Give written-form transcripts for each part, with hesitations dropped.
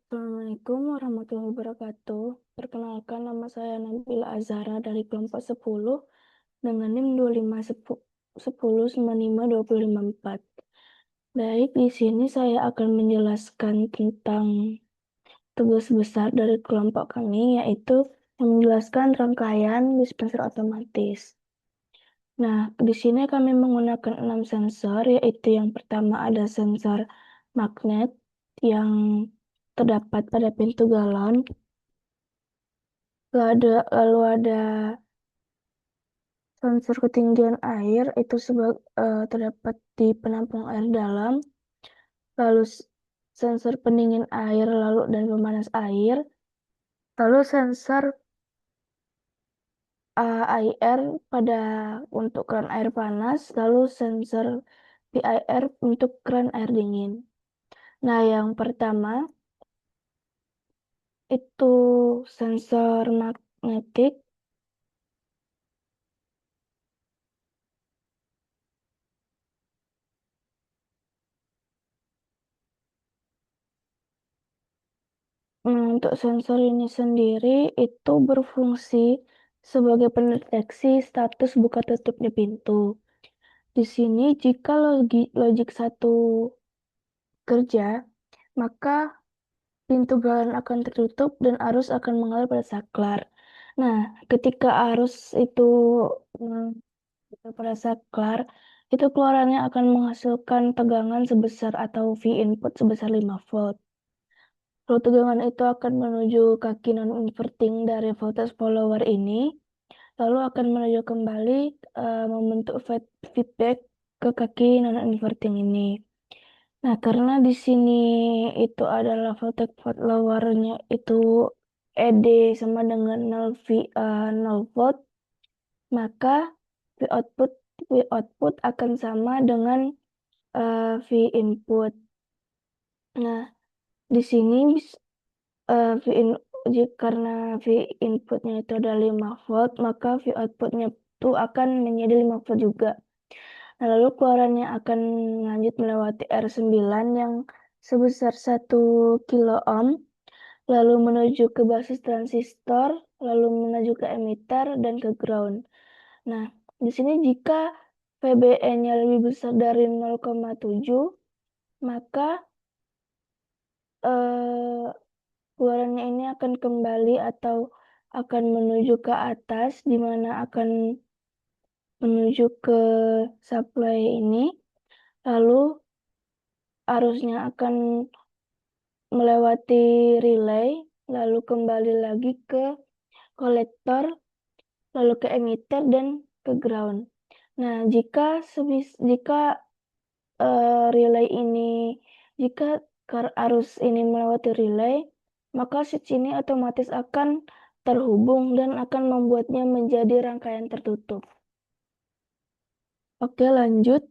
Assalamualaikum warahmatullahi wabarakatuh. Perkenalkan, nama saya Nabila Azhara dari kelompok 10 dengan NIM 2510952554. Baik, di sini saya akan menjelaskan tentang tugas besar dari kelompok kami, yaitu menjelaskan rangkaian dispenser otomatis. Nah, di sini kami menggunakan 6 sensor, yaitu yang pertama ada sensor magnet yang terdapat pada pintu galon. Lalu ada sensor ketinggian air itu terdapat di penampung air dalam. Lalu sensor pendingin air lalu dan pemanas air. Lalu sensor IR pada untuk keran air panas. Lalu sensor PIR untuk keran air dingin. Nah, yang pertama itu sensor magnetik. Untuk sensor ini sendiri itu berfungsi sebagai pendeteksi status buka tutupnya pintu. Di sini jika logik satu kerja, maka pintu galon akan tertutup dan arus akan mengalir pada saklar. Nah, ketika arus itu pada saklar, itu keluarannya akan menghasilkan tegangan sebesar atau V input sebesar 5 volt. Lalu tegangan itu akan menuju kaki non-inverting dari voltage follower ini, lalu akan menuju kembali membentuk feedback ke kaki non-inverting ini. Nah, karena di sini itu adalah voltage followernya itu ED sama dengan 0 volt, maka V output V output akan sama dengan V input. Nah, di sini eh, V in, karena V inputnya itu ada 5 volt, maka V outputnya itu akan menjadi 5 volt juga. Nah, lalu keluarannya akan lanjut melewati R9 yang sebesar 1 kilo ohm, lalu menuju ke basis transistor, lalu menuju ke emitter dan ke ground. Nah, di sini jika VBE-nya lebih besar dari 0,7, maka eh, keluarannya ini akan kembali atau akan menuju ke atas, di mana akan menuju ke supply ini, lalu arusnya akan melewati relay, lalu kembali lagi ke kolektor, lalu ke emitter dan ke ground. Nah, jika relay ini, jika arus ini melewati relay, maka switch ini otomatis akan terhubung dan akan membuatnya menjadi rangkaian tertutup. Oke, lanjut.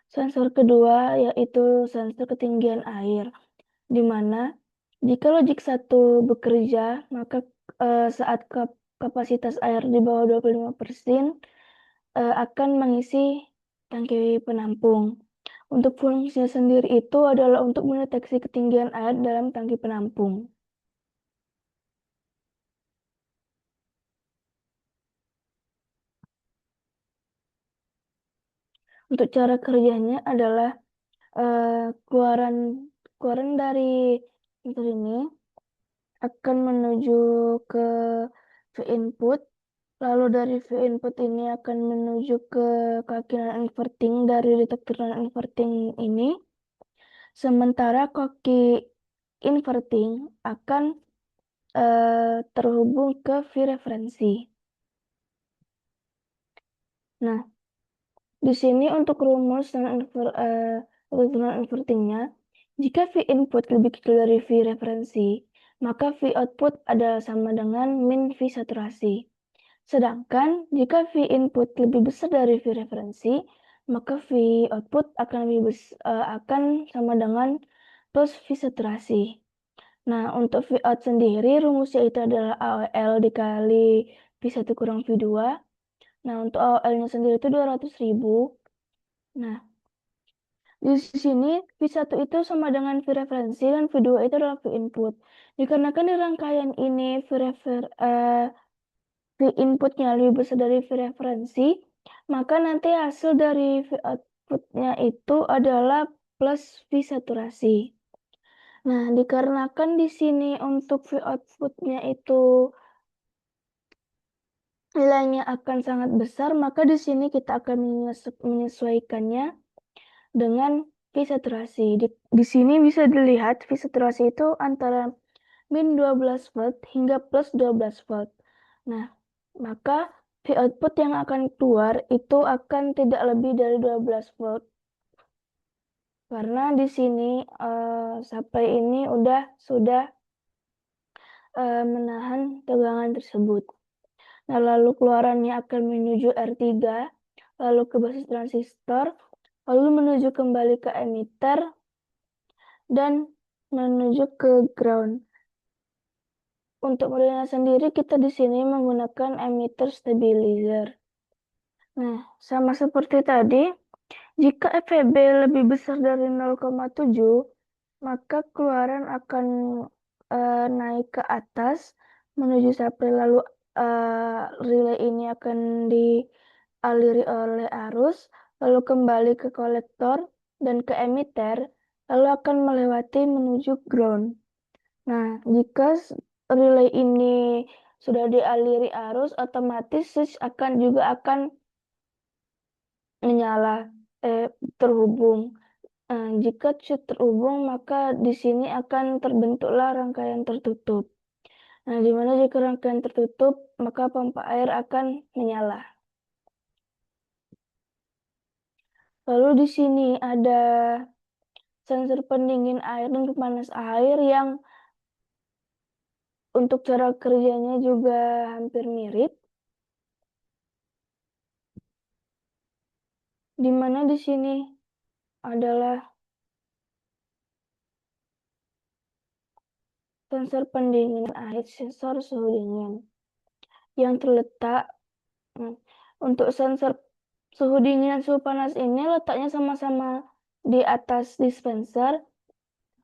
Sensor kedua yaitu sensor ketinggian air, di mana jika logik satu bekerja, maka saat kapasitas air di bawah 25% akan mengisi tangki penampung. Untuk fungsinya sendiri itu adalah untuk mendeteksi ketinggian air dalam tangki penampung. Untuk cara kerjanya adalah keluaran keluaran dari sensor ini akan menuju ke V input, lalu dari V input ini akan menuju ke kaki non-inverting dari detektor non-inverting ini, sementara kaki inverting akan terhubung ke V referensi. Nah, di sini untuk rumus non-invertingnya, jika V input lebih kecil dari V referensi, maka V output adalah sama dengan min V saturasi. Sedangkan jika V input lebih besar dari V referensi, maka V output akan sama dengan plus V saturasi. Nah, untuk V out sendiri rumusnya itu adalah AOL dikali V1 kurang V2. Nah, untuk AOL-nya sendiri itu 200.000. Nah, Di sini V1 itu sama dengan V referensi dan V2 itu adalah V input. Dikarenakan di rangkaian ini V inputnya lebih besar dari V referensi, maka nanti hasil dari V outputnya itu adalah plus V saturasi. Nah, dikarenakan di sini untuk V outputnya itu nilainya akan sangat besar, maka di sini kita akan menyesuaikannya dengan V saturasi. Di sini bisa dilihat V saturasi itu antara min 12 volt hingga plus 12 volt. Nah, maka V output yang akan keluar itu akan tidak lebih dari 12 volt. Karena di sini supply ini sudah menahan tegangan tersebut. Nah, lalu keluarannya akan menuju R3, lalu ke basis transistor, lalu menuju kembali ke emitter, dan menuju ke ground. Untuk modelnya sendiri, kita di sini menggunakan emitter stabilizer. Nah, sama seperti tadi, jika FEB lebih besar dari 0,7, maka keluaran akan naik ke atas menuju supply, lalu relay ini akan dialiri oleh arus, lalu kembali ke kolektor dan ke emitter, lalu akan melewati menuju ground. Nah, jika relay ini sudah dialiri arus, otomatis switch juga akan menyala, terhubung. Jika switch terhubung, maka di sini akan terbentuklah rangkaian tertutup. Nah, di mana jika rangkaian tertutup, maka pompa air akan menyala. Lalu di sini ada sensor pendingin air dan pemanas air yang untuk cara kerjanya juga hampir mirip, di mana di sini adalah sensor pendingin air, sensor suhu dingin yang terletak. Untuk sensor suhu dingin dan suhu panas ini letaknya sama-sama di atas dispenser.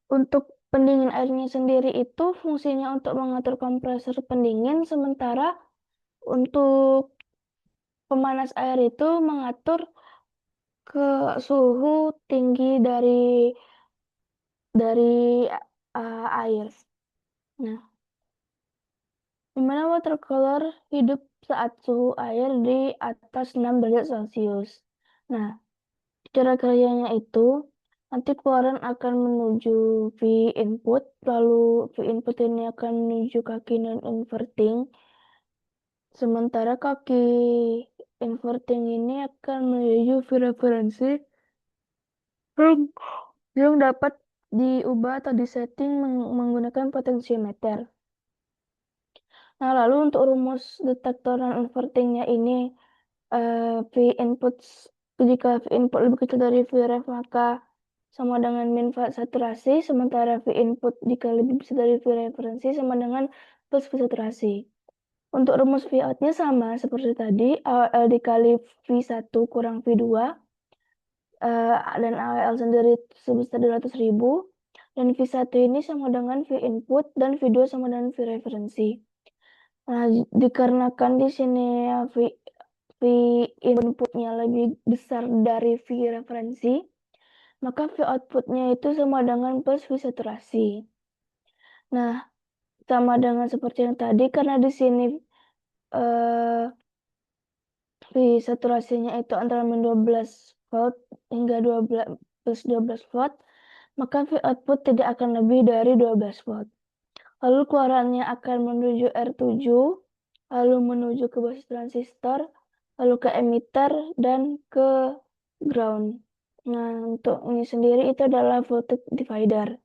Untuk pendingin airnya sendiri itu fungsinya untuk mengatur kompresor pendingin, sementara untuk pemanas air itu mengatur ke suhu tinggi dari air. Nah, dimana watercolor hidup saat suhu air di atas 6 derajat Celcius. Nah, cara kerjanya itu nanti keluaran akan menuju V input, lalu V input ini akan menuju kaki non inverting, sementara kaki inverting ini akan menuju V referensi yang dapat diubah atau disetting menggunakan potentiometer. Nah, lalu untuk rumus detektor non invertingnya ini, V input, jika V input lebih kecil dari V ref, maka sama dengan min saturasi, sementara V input jika lebih besar dari V referensi sama dengan plus V saturasi. Untuk rumus V outnya sama seperti tadi, AWL dikali V1 kurang V2, dan AWL sendiri sebesar 200.000, dan V1 ini sama dengan V input, dan V2 sama dengan V referensi. Nah, dikarenakan di sini V inputnya lebih besar dari V referensi, maka V outputnya itu sama dengan plus V saturasi. Nah, sama dengan seperti yang tadi, karena di sini V saturasinya itu antara min 12 volt hingga 12 plus 12 volt, maka V output tidak akan lebih dari 12 volt. Lalu keluarannya akan menuju R7, lalu menuju ke basis transistor, lalu ke emitter, dan ke ground. Nah, untuk ini sendiri itu adalah voltage divider.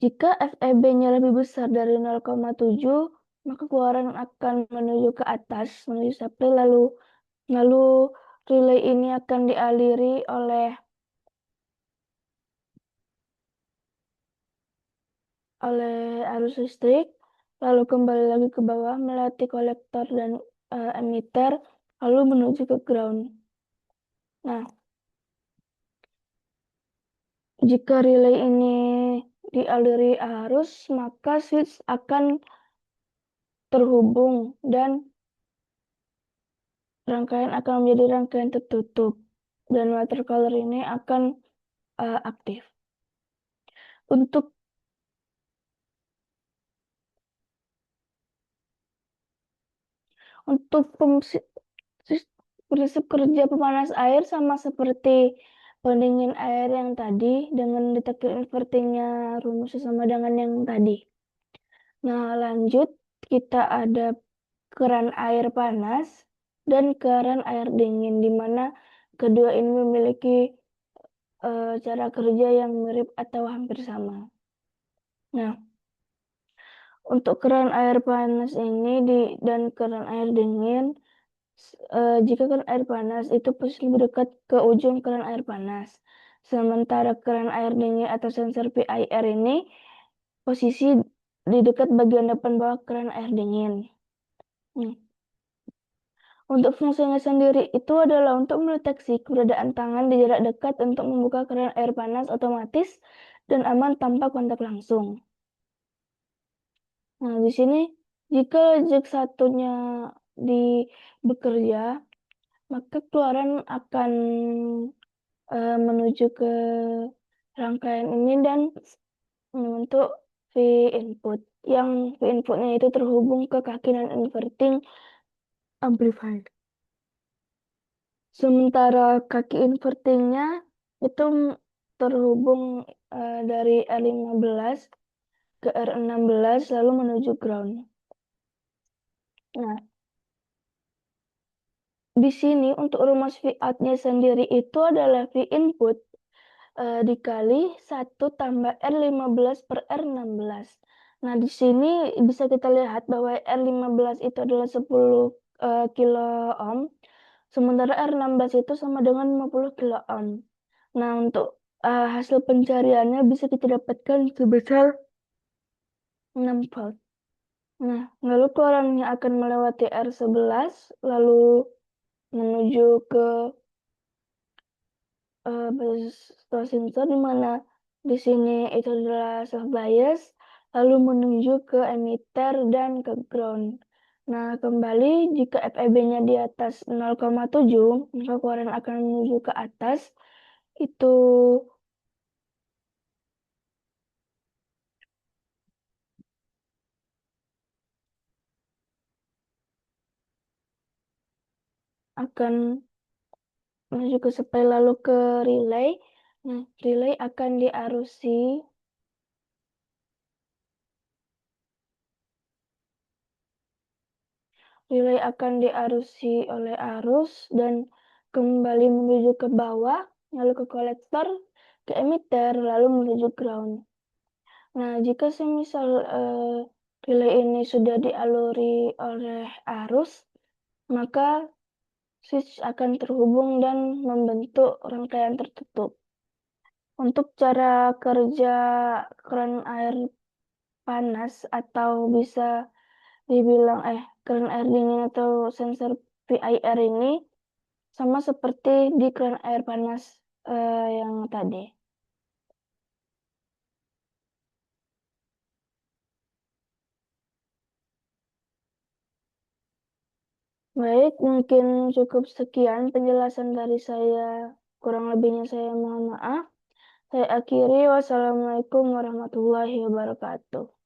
Jika FEB-nya lebih besar dari 0,7, maka keluaran akan menuju ke atas, menuju supply, lalu relay ini akan dialiri oleh arus listrik, lalu kembali lagi ke bawah melewati kolektor dan emitter, lalu menuju ke ground. Nah, Jika relay ini dialiri arus, maka switch akan terhubung dan rangkaian akan menjadi rangkaian tertutup dan watercolor ini akan aktif. Untuk untuk prinsip kerja pemanas air sama seperti pendingin air yang tadi dengan detektor invertingnya rumusnya sama dengan yang tadi. Nah, lanjut kita ada keran air panas dan keran air dingin di mana kedua ini memiliki cara kerja yang mirip atau hampir sama. Nah, untuk keran air panas ini dan keran air dingin, jika keran air panas itu posisi lebih dekat ke ujung keran air panas. Sementara keran air dingin atau sensor PIR ini posisi di dekat bagian depan bawah keran air dingin. Untuk fungsinya sendiri itu adalah untuk mendeteksi keberadaan tangan di jarak dekat untuk membuka keran air panas otomatis dan aman tanpa kontak langsung. Nah, di sini jika jack satunya di bekerja, maka keluaran akan menuju ke rangkaian ini dan membentuk V input. Yang V inputnya itu terhubung ke kaki non inverting amplifier. Sementara kaki invertingnya itu terhubung dari R15 ke R16 lalu menuju ground. Nah, di sini untuk rumus V out-nya sendiri itu adalah V input dikali 1 tambah R15 per R16. Nah, di sini bisa kita lihat bahwa R15 itu adalah 10 kilo ohm, sementara R16 itu sama dengan 50 kilo ohm. Nah, untuk hasil pencariannya bisa kita dapatkan sebesar 6 volt. Nah, lalu keluarannya akan melewati R11, lalu menuju ke bias sensor di mana di sini itu adalah self bias, lalu menuju ke emitter dan ke ground. Nah, kembali jika FEB-nya di atas 0,7, maka keluaran akan menuju ke atas. Itu akan menuju ke supply lalu ke relay. Nah, relay akan diarusi oleh arus dan kembali menuju ke bawah, lalu ke kolektor, ke emitter, lalu menuju ground. Nah, jika semisal relay ini sudah dialiri oleh arus, maka switch akan terhubung dan membentuk rangkaian tertutup. Untuk cara kerja keran air panas atau bisa dibilang keran air dingin atau sensor PIR ini sama seperti di keran air panas yang tadi. Baik, mungkin cukup sekian penjelasan dari saya. Kurang lebihnya saya mohon maaf. Saya akhiri. Wassalamualaikum warahmatullahi wabarakatuh.